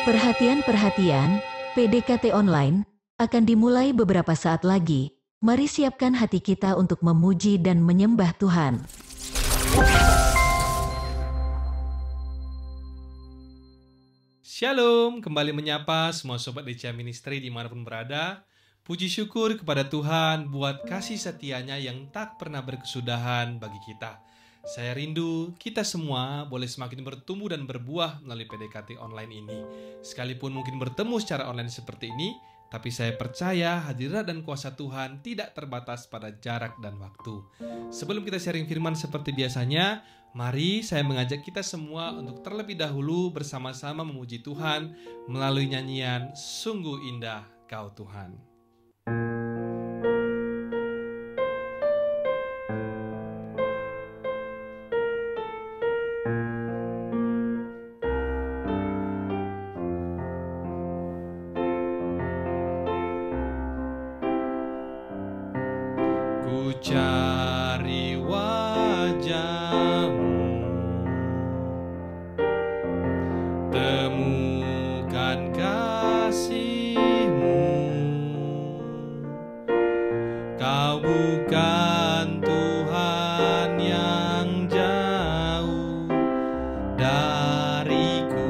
Perhatian, PDKT Online akan dimulai beberapa saat lagi. Mari siapkan hati kita untuk memuji dan menyembah Tuhan. Shalom, kembali menyapa semua Sobat DCA Ministry dimanapun berada. Puji syukur kepada Tuhan buat kasih setianya yang tak pernah berkesudahan bagi kita. Saya rindu kita semua boleh semakin bertumbuh dan berbuah melalui PDKT online ini. Sekalipun mungkin bertemu secara online seperti ini, tapi saya percaya hadirat dan kuasa Tuhan tidak terbatas pada jarak dan waktu. Sebelum kita sharing firman seperti biasanya, mari saya mengajak kita semua untuk terlebih dahulu bersama-sama memuji Tuhan melalui nyanyian Sungguh Indah Kau Tuhan. Ku cari wajah-Mu, temukan kasih-Mu. Kau bukan Tuhan yang jauh dariku.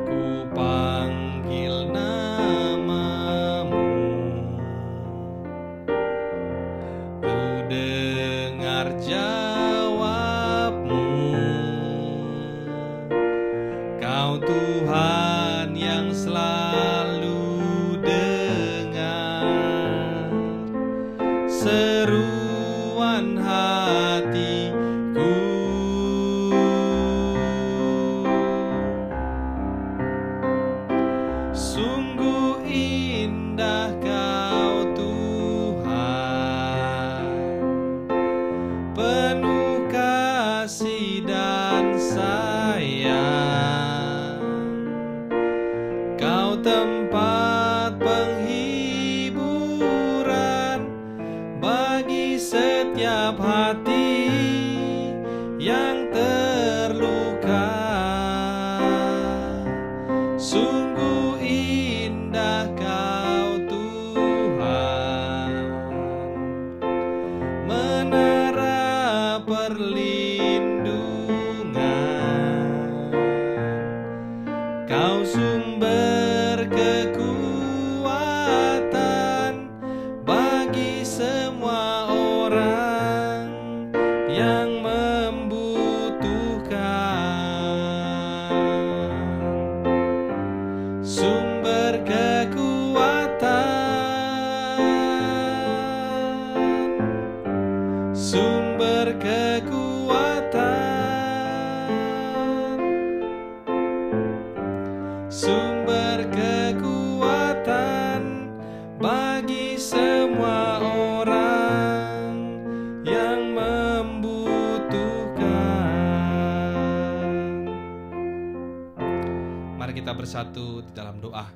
Ku panggil nama-Mu, ku dengar jawab-Mu. Kau Tuhan yang selalu dengar seruan hatiku. Sungguh indah Kau Tuhan, penuh kasih dan sayang. Kau tempat penghiburan bagi setiap hati yang terluka. Sungguh indah Kau Tuhan, menara perlindungan. Kau sumber kekuatan bagi semua orang yang membutuhkan. Sumber kekuatan, sumber kekuatan, sumber kekuatan bagi semua orang yang membutuhkan. Mari kita bersatu di dalam doa.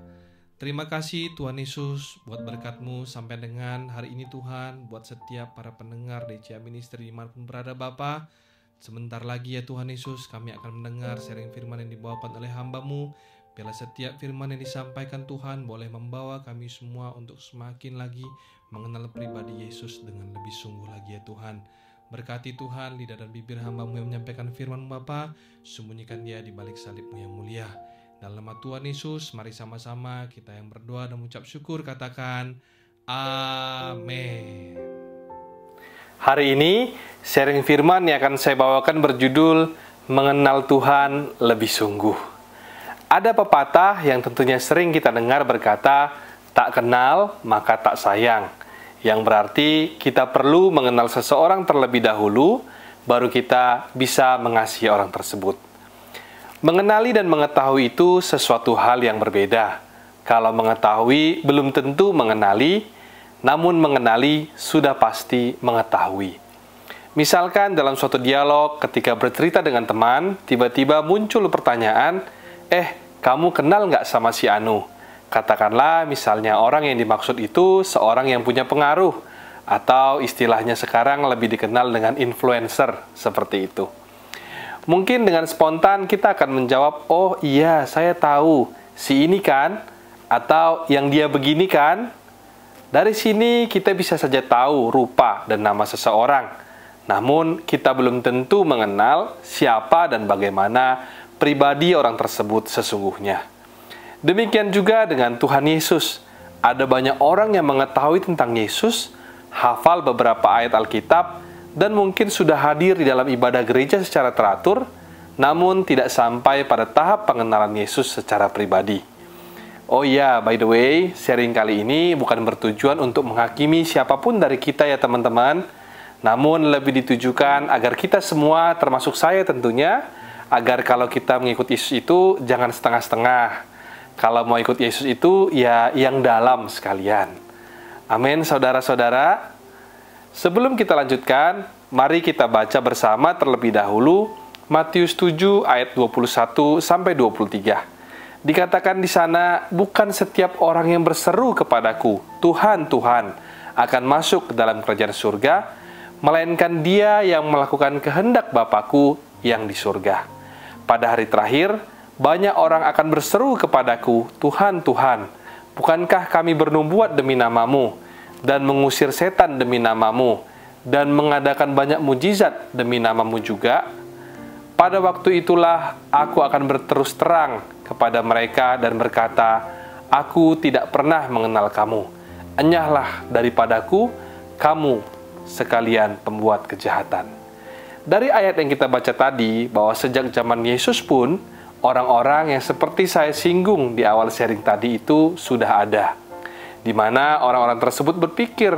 Terima kasih Tuhan Yesus buat berkat-Mu sampai dengan hari ini Tuhan, buat setiap para pendengar DCA Ministry dimanapun berada Bapa. Sebentar lagi ya Tuhan Yesus, kami akan mendengar sharing firman yang dibawakan oleh hamba-Mu. Biarlah setiap firman yang disampaikan Tuhan boleh membawa kami semua untuk semakin lagi mengenal pribadi Yesus dengan lebih sungguh lagi ya Tuhan. Berkati Tuhan lidah dan bibir hamba-Mu yang menyampaikan firman Bapa, sembunyikan dia di balik salib-Mu yang mulia. Dalam nama Tuhan Yesus, mari sama-sama kita yang berdoa dan mengucap syukur katakan amin. Hari ini sharing firman yang akan saya bawakan berjudul Mengenal Tuhan Lebih Sungguh. Ada pepatah yang tentunya sering kita dengar berkata, tak kenal maka tak sayang. Yang berarti kita perlu mengenal seseorang terlebih dahulu, baru kita bisa mengasihi orang tersebut. Mengenali dan mengetahui itu sesuatu hal yang berbeda. Kalau mengetahui belum tentu mengenali, namun mengenali sudah pasti mengetahui. Misalkan dalam suatu dialog ketika bercerita dengan teman, tiba-tiba muncul pertanyaan, kamu kenal nggak sama si Anu? Katakanlah misalnya orang yang dimaksud itu seorang yang punya pengaruh, atau istilahnya sekarang lebih dikenal dengan influencer, seperti itu. Mungkin dengan spontan kita akan menjawab, "Oh iya, saya tahu, si ini kan?" Atau "yang dia begini kan?" Dari sini kita bisa saja tahu rupa dan nama seseorang. Namun kita belum tentu mengenal siapa dan bagaimana pribadi orang tersebut sesungguhnya. Demikian juga dengan Tuhan Yesus. Ada banyak orang yang mengetahui tentang Yesus, hafal beberapa ayat Alkitab, dan mungkin sudah hadir di dalam ibadah gereja secara teratur, namun tidak sampai pada tahap pengenalan Yesus secara pribadi. Oh iya, by the way, sharing kali ini bukan bertujuan untuk menghakimi siapapun dari kita ya teman-teman, namun lebih ditujukan agar kita semua, termasuk saya tentunya, agar kalau kita mengikut Yesus itu jangan setengah-setengah. Kalau mau ikut Yesus itu ya yang dalam sekalian. Amin, saudara-saudara. Sebelum kita lanjutkan, mari kita baca bersama terlebih dahulu Matius 7 ayat 21 sampai 23. Dikatakan di sana, "Bukan setiap orang yang berseru kepadaku, 'Tuhan, Tuhan,' akan masuk ke dalam kerajaan surga, melainkan dia yang melakukan kehendak Bapa-Ku yang di surga. Pada hari terakhir, banyak orang akan berseru kepadaku, 'Tuhan, Tuhan, bukankah kami bernubuat demi nama-Mu, dan mengusir setan demi nama-Mu, dan mengadakan banyak mujizat demi nama-Mu juga?' Pada waktu itulah aku akan berterus terang kepada mereka dan berkata, 'Aku tidak pernah mengenal kamu. Enyahlah daripadaku, kamu sekalian pembuat kejahatan.'" Dari ayat yang kita baca tadi, bahwa sejak zaman Yesus pun, orang-orang yang seperti saya singgung di awal sharing tadi itu sudah ada, di mana orang-orang tersebut berpikir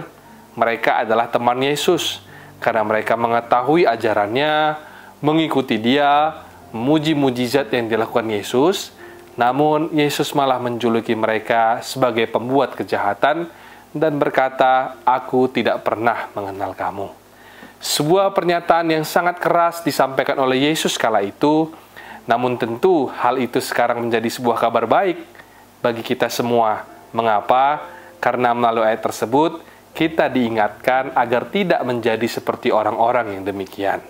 mereka adalah teman Yesus karena mereka mengetahui ajarannya, mengikuti dia, memuji mujizat yang dilakukan Yesus. Namun Yesus malah menjuluki mereka sebagai pembuat kejahatan dan berkata, "Aku tidak pernah mengenal kamu." Sebuah pernyataan yang sangat keras disampaikan oleh Yesus kala itu. Namun tentu hal itu sekarang menjadi sebuah kabar baik bagi kita semua. Mengapa? Karena melalui ayat tersebut, kita diingatkan agar tidak menjadi seperti orang-orang yang demikian.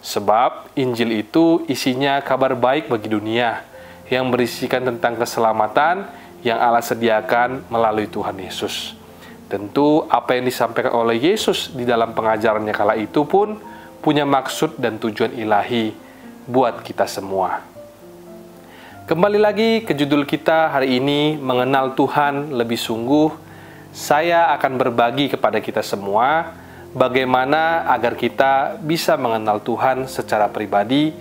Sebab Injil itu isinya kabar baik bagi dunia, yang berisikan tentang keselamatan yang Allah sediakan melalui Tuhan Yesus. Tentu apa yang disampaikan oleh Yesus di dalam pengajarannya kala itu pun punya maksud dan tujuan ilahi buat kita semua. Kembali lagi ke judul kita hari ini, mengenal Tuhan lebih sungguh. Saya akan berbagi kepada kita semua bagaimana agar kita bisa mengenal Tuhan secara pribadi,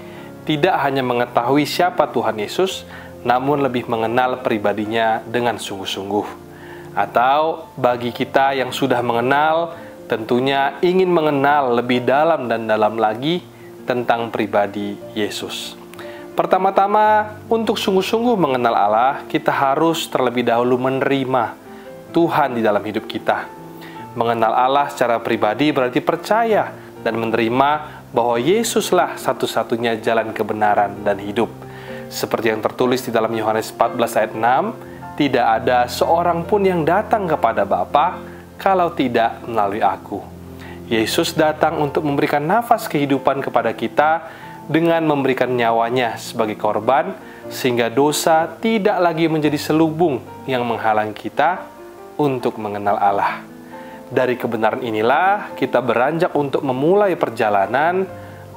tidak hanya mengetahui siapa Tuhan Yesus, namun lebih mengenal pribadinya dengan sungguh-sungguh. Atau bagi kita yang sudah mengenal, tentunya ingin mengenal lebih dalam dan dalam lagi tentang pribadi Yesus. Pertama-tama, untuk sungguh-sungguh mengenal Allah, kita harus terlebih dahulu menerima Tuhan di dalam hidup kita. Mengenal Allah secara pribadi berarti percaya dan menerima bahwa Yesuslah satu-satunya jalan kebenaran dan hidup. Seperti yang tertulis di dalam Yohanes 14 ayat 6, "Tidak ada seorang pun yang datang kepada Bapa kalau tidak melalui aku." Yesus datang untuk memberikan nafas kehidupan kepada kita dengan memberikan nyawanya sebagai korban, sehingga dosa tidak lagi menjadi selubung yang menghalangi kita untuk mengenal Allah. Dari kebenaran inilah kita beranjak untuk memulai perjalanan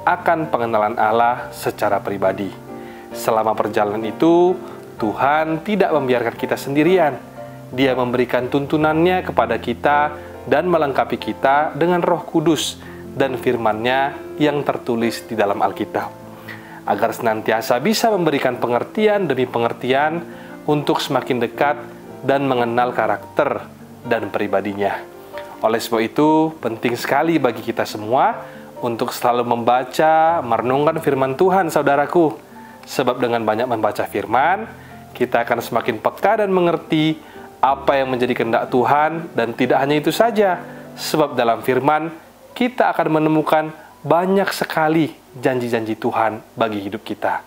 akan pengenalan Allah secara pribadi. Selama perjalanan itu, Tuhan tidak membiarkan kita sendirian. Dia memberikan tuntunannya kepada kita dan melengkapi kita dengan Roh Kudus dan firman-Nya yang tertulis di dalam Alkitab, agar senantiasa bisa memberikan pengertian demi pengertian untuk semakin dekat dan mengenal karakter dan pribadinya. Oleh sebab itu, penting sekali bagi kita semua untuk selalu membaca, merenungkan firman Tuhan, saudaraku. Sebab dengan banyak membaca firman, kita akan semakin peka dan mengerti apa yang menjadi kehendak Tuhan, dan tidak hanya itu saja, sebab dalam firman kita akan menemukan banyak sekali janji-janji Tuhan bagi hidup kita.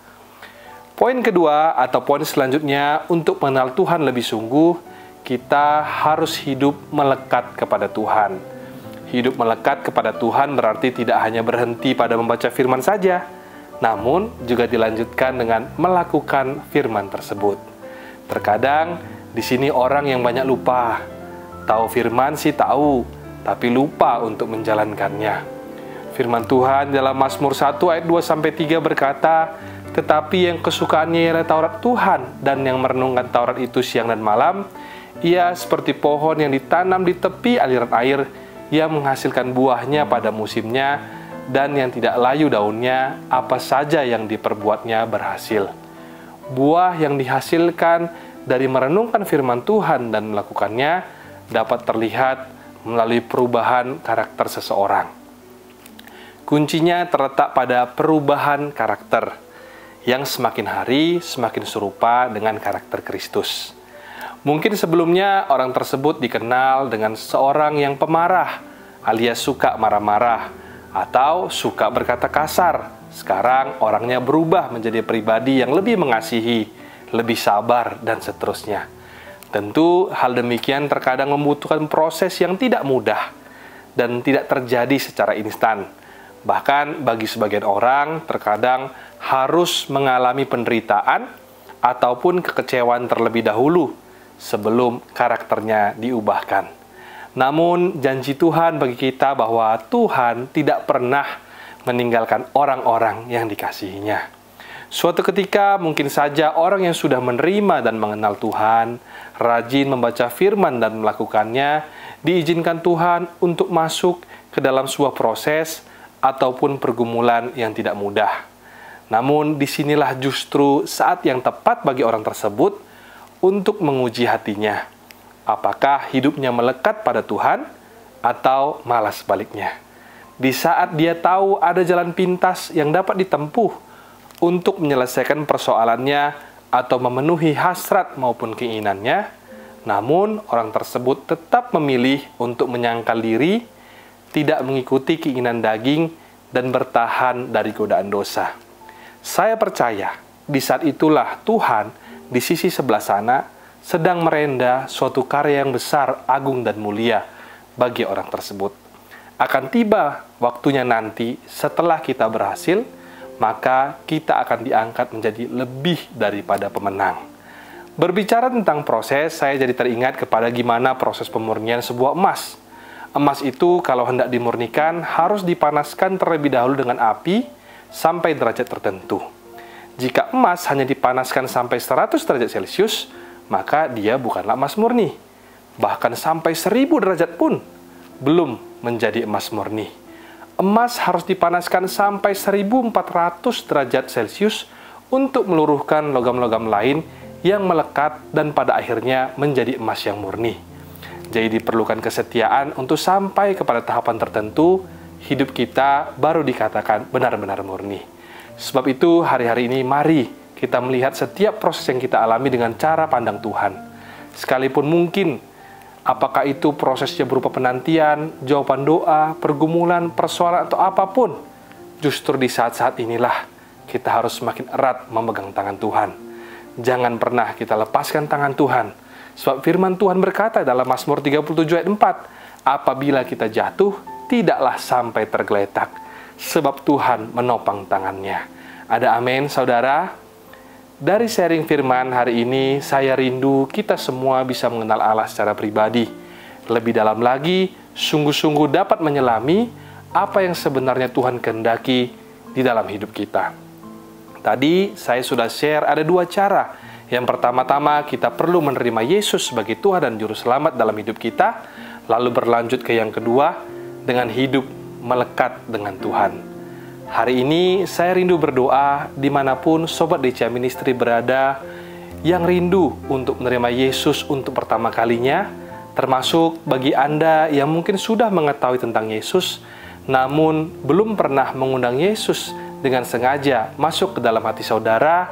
Poin kedua atau poin selanjutnya, untuk mengenal Tuhan lebih sungguh, kita harus hidup melekat kepada Tuhan. hidup melekat kepada Tuhan berarti tidak hanya berhenti pada membaca firman saja, namun juga dilanjutkan dengan melakukan firman tersebut. Terkadang di sini orang yang banyak lupa. Tahu firman sih tahu, tapi lupa untuk menjalankannya. Firman Tuhan dalam Mazmur 1 ayat 2-3 berkata, "Tetapi yang kesukaannya ialah Taurat Tuhan, dan yang merenungkan Taurat itu siang dan malam, ia seperti pohon yang ditanam di tepi aliran air, yang menghasilkan buahnya pada musimnya, dan yang tidak layu daunnya, apa saja yang diperbuatnya berhasil." Buah yang dihasilkan dari merenungkan firman Tuhan dan melakukannya dapat terlihat melalui perubahan karakter seseorang. Kuncinya terletak pada perubahan karakter, yang semakin hari semakin serupa dengan karakter Kristus. Mungkin sebelumnya orang tersebut dikenal dengan seorang yang pemarah, alias suka marah-marah, atau suka berkata kasar. Sekarang orangnya berubah menjadi pribadi yang lebih mengasihi, lebih sabar, dan seterusnya. Tentu hal demikian terkadang membutuhkan proses yang tidak mudah dan tidak terjadi secara instan. Bahkan bagi sebagian orang terkadang harus mengalami penderitaan ataupun kekecewaan terlebih dahulu sebelum karakternya diubahkan. Namun janji Tuhan bagi kita bahwa Tuhan tidak pernah meninggalkan orang-orang yang dikasihinya. Suatu ketika mungkin saja orang yang sudah menerima dan mengenal Tuhan, rajin membaca firman dan melakukannya, diizinkan Tuhan untuk masuk ke dalam sebuah proses ataupun pergumulan yang tidak mudah. Namun disinilah justru saat yang tepat bagi orang tersebut untuk menguji hatinya. Apakah hidupnya melekat pada Tuhan atau malah sebaliknya? Di saat dia tahu ada jalan pintas yang dapat ditempuh untuk menyelesaikan persoalannya atau memenuhi hasrat maupun keinginannya, namun orang tersebut tetap memilih untuk menyangkal diri, tidak mengikuti keinginan daging, dan bertahan dari godaan dosa. Saya percaya di saat itulah Tuhan di sisi sebelah sana sedang merenda suatu karya yang besar, agung, dan mulia bagi orang tersebut. Akan tiba waktunya nanti setelah kita berhasil, maka kita akan diangkat menjadi lebih daripada pemenang. Berbicara tentang proses, saya jadi teringat kepada gimana proses pemurnian sebuah emas. Emas itu kalau hendak dimurnikan harus dipanaskan terlebih dahulu dengan api sampai derajat tertentu. Jika emas hanya dipanaskan sampai 100 derajat Celcius, maka dia bukanlah emas murni. Bahkan sampai 1000 derajat pun belum menjadi emas murni. Emas harus dipanaskan sampai 1400 derajat Celcius untuk meluruhkan logam-logam lain yang melekat dan pada akhirnya menjadi emas yang murni. Jadi diperlukan kesetiaan untuk sampai kepada tahapan tertentu, hidup kita baru dikatakan benar-benar murni. Sebab itu hari-hari ini mari kita melihat setiap proses yang kita alami dengan cara pandang Tuhan. Sekalipun mungkin apakah itu prosesnya berupa penantian, jawaban doa, pergumulan, persoalan, atau apapun, justru di saat-saat inilah kita harus semakin erat memegang tangan Tuhan. Jangan pernah kita lepaskan tangan Tuhan. Sebab firman Tuhan berkata dalam Mazmur 37 ayat 4, apabila kita jatuh, tidaklah sampai tergeletak, sebab Tuhan menopang tangannya. Ada amin, saudara? Dari sharing firman hari ini, saya rindu kita semua bisa mengenal Allah secara pribadi. Lebih dalam lagi, sungguh-sungguh dapat menyelami apa yang sebenarnya Tuhan kehendaki di dalam hidup kita. Tadi saya sudah share ada dua cara. Yang pertama-tama kita perlu menerima Yesus sebagai Tuhan dan Juru Selamat dalam hidup kita. Lalu berlanjut ke yang kedua, dengan hidup melekat dengan Tuhan. Hari ini saya rindu berdoa dimanapun Sobat DCA Ministry berada yang rindu untuk menerima Yesus untuk pertama kalinya, termasuk bagi Anda yang mungkin sudah mengetahui tentang Yesus, namun belum pernah mengundang Yesus dengan sengaja masuk ke dalam hati saudara.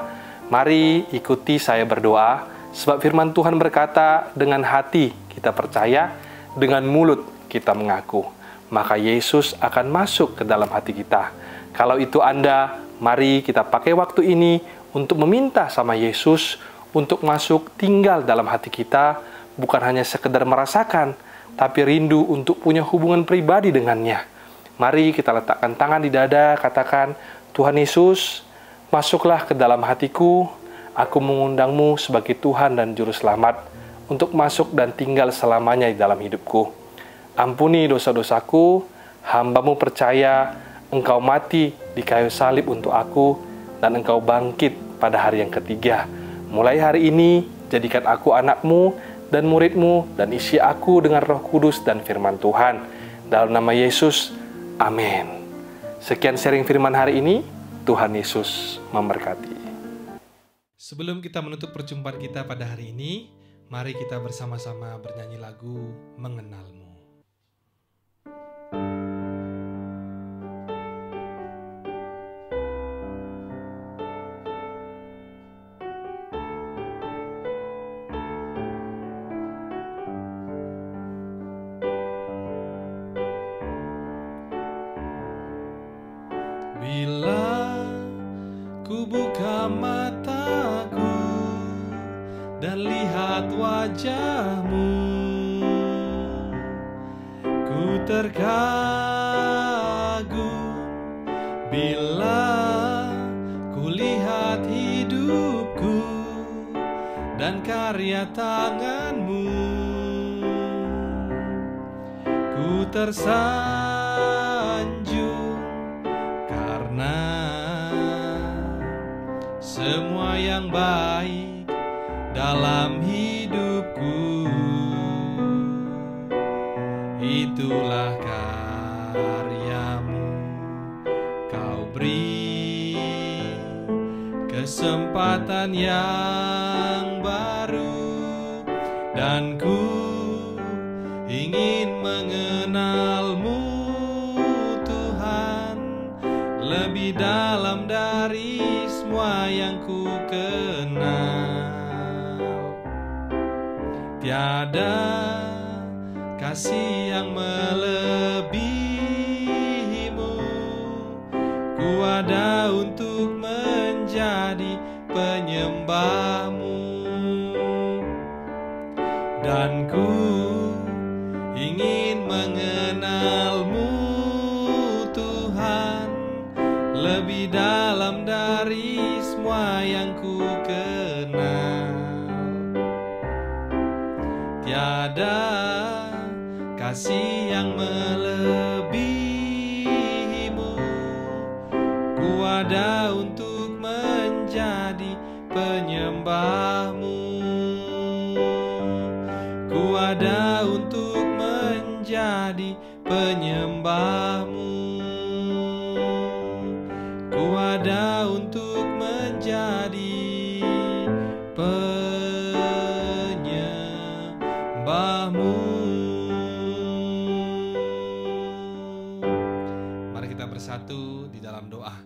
Mari ikuti saya berdoa, sebab firman Tuhan berkata, dengan hati kita percaya, dengan mulut kita mengaku, maka Yesus akan masuk ke dalam hati kita. Kalau itu Anda, mari kita pakai waktu ini untuk meminta sama Yesus untuk masuk tinggal dalam hati kita, bukan hanya sekedar merasakan, tapi rindu untuk punya hubungan pribadi dengannya. Mari kita letakkan tangan di dada, katakan, Tuhan Yesus, masuklah ke dalam hatiku, aku mengundangmu sebagai Tuhan dan Juru Selamat untuk masuk dan tinggal selamanya di dalam hidupku. Ampuni dosa-dosaku, hamba-Mu percaya Engkau mati di kayu salib untuk aku dan Engkau bangkit pada hari yang ketiga. Mulai hari ini, jadikan aku anak-Mu dan murid-Mu dan isi aku dengan Roh Kudus dan firman Tuhan. Dalam nama Yesus, amin. Sekian sharing firman hari ini, Tuhan Yesus memberkati. Sebelum kita menutup perjumpaan kita pada hari ini, mari kita bersama-sama bernyanyi lagu Mengenalmu. Bila ku buka mataku dan lihat wajah-Mu, ku terkagum bila ku lihat hidupku dan karya tangan-Mu. Ku tersanjung karena semua yang baik dalam hidupku, itulah karya-Mu. Kau beri kesempatan yang baru dan ku ingin mengenal-Mu, Tuhan, lebih dalam dari semua yang ku kenal. Tiada kasih yang melebihi-Mu, ku ada untuk menjadi penyembah-Mu, dan ku ingin mengenal-Mu, Tuhan, lebih dalam dari semua yang ku kenal. Tiada kasih yang melebihi-Mu, ku ada untuk menjadi penyembah-Mu, ku ada untuk menjadi penyembah-Mu, ku ada untuk menjadi penyembah-Mu. Mari kita bersatu di dalam doa.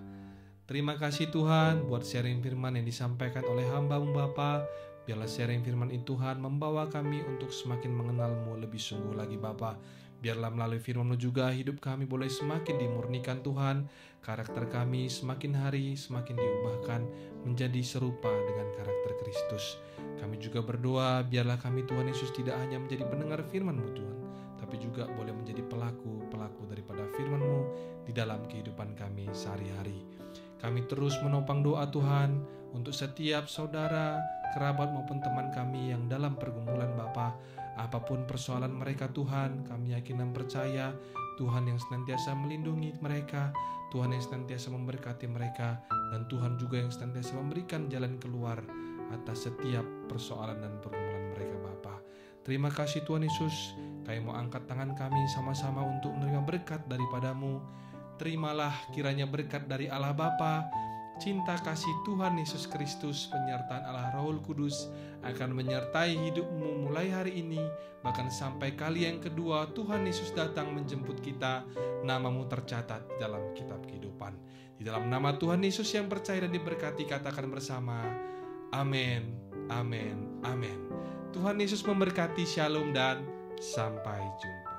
Terima kasih Tuhan buat sharing firman yang disampaikan oleh hamba-Mu Bapa. Biarlah sharing firman ini Tuhan membawa kami untuk semakin mengenal-Mu lebih sungguh lagi Bapa. Biarlah melalui firman-Mu juga hidup kami boleh semakin dimurnikan Tuhan. Karakter kami semakin hari semakin diubahkan menjadi serupa dengan karakter Kristus. Kami juga berdoa biarlah kami Tuhan Yesus tidak hanya menjadi pendengar firman-Mu Tuhan, tapi juga boleh menjadi pelaku-pelaku daripada firman-Mu di dalam kehidupan kami sehari-hari. Kami terus menopang doa Tuhan untuk setiap saudara, kerabat maupun teman kami yang dalam pergumulan Bapa. Apapun persoalan mereka Tuhan, kami yakin dan percaya Tuhan yang senantiasa melindungi mereka, Tuhan yang senantiasa memberkati mereka, dan Tuhan juga yang senantiasa memberikan jalan keluar atas setiap persoalan dan pergumulan mereka Bapa. Terima kasih Tuhan Yesus, kami mau angkat tangan kami sama-sama untuk menerima berkat daripada-Mu. Terimalah kiranya berkat dari Allah Bapa, cinta kasih Tuhan Yesus Kristus, penyertaan Allah Roh Kudus akan menyertai hidupmu mulai hari ini, bahkan sampai kali yang kedua Tuhan Yesus datang menjemput kita, namamu tercatat dalam kitab kehidupan. Di dalam nama Tuhan Yesus yang percaya dan diberkati, katakan bersama, amin, amin, amin. Tuhan Yesus memberkati, shalom dan sampai jumpa.